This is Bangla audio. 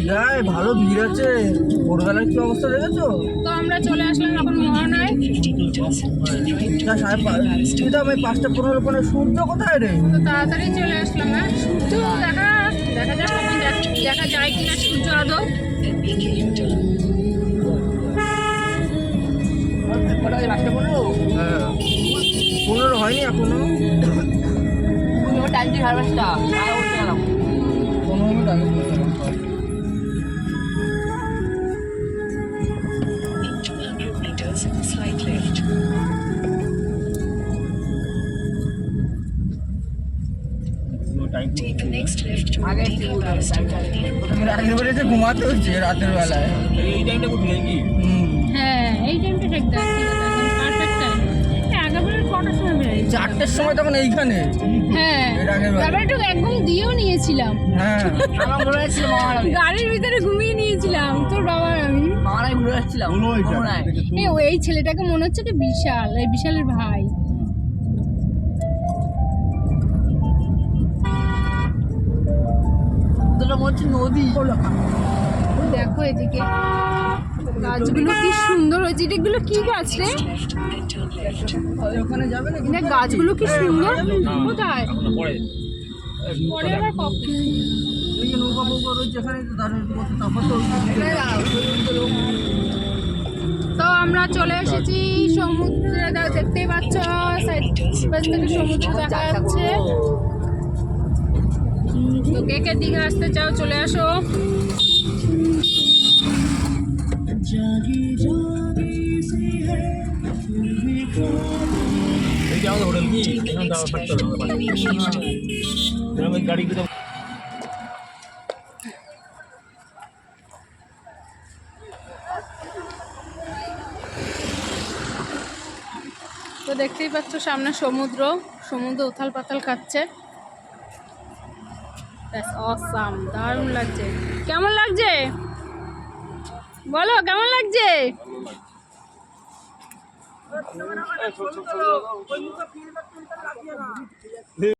দীঘায় ভালো ভিড় আছে। ভোরবেলার কি অবস্থা দেখেছো? তো আমরা চলে আসলাম এখন মোহনায়। এটা আমি 5:15 পরে সূর্য কোথায় রে? তো তাড়াতাড়ি চলে আসলাম। হ্যাঁ, সূর্য দেখা যাক কখন দেখা যায় কিনা সূর্য আদৌ। হ্যাঁ, 15 হয়নি এখনো। 15 মিনিট আগে পৌঁছালাম। ঘুমাতে হচ্ছে রাতের বেলায়। এই টাইমটা কোথায় নাকি? হ্যাঁ, এই টাইমটা ঠিক পারফেক্ট টাইম। আগের কটার সময় বেরিয়েছি? 4টের সময় তখন এইখানে। হ্যাঁ, তারপরে একটু একদম দিয়েও নিয়েছিলাম। হ্যাঁ, গাড়ির ভিতরে ঘুমিয়ে নিয়েছিলাম তোর বাবা আমি। এই ছেলেটাকে মনে হচ্ছে কি বিশাল, এই বিশালের ভাই। নদী। দেখো এদিকে গাছগুলো কি সুন্দর হয়েছে। এগুলো কি গাছ রে? ওখানে যাবে না? না, গাছগুলো কি সুন্দর। কোথায় পরে আবার কখন? এই যে নৌকা ফৌকা রয়েছে এখানে, তো দাঁড়িয়ে কত তারপর তো তো আমরা চলে এসেছি সমুদ্রে। দেখতেই পাচ্ছ সাইড থেকে সমুদ্র দেখা যাচ্ছে। তো কে কে দীঘা আসতে চাও চলে আসো। তো দেখতেই পাচ্ছ সামনে সমুদ্র উথাল পাতাল খাচ্ছে। অসাম, দারুণ লাগছে। কেমন লাগছে বলো, কেমন লাগছে?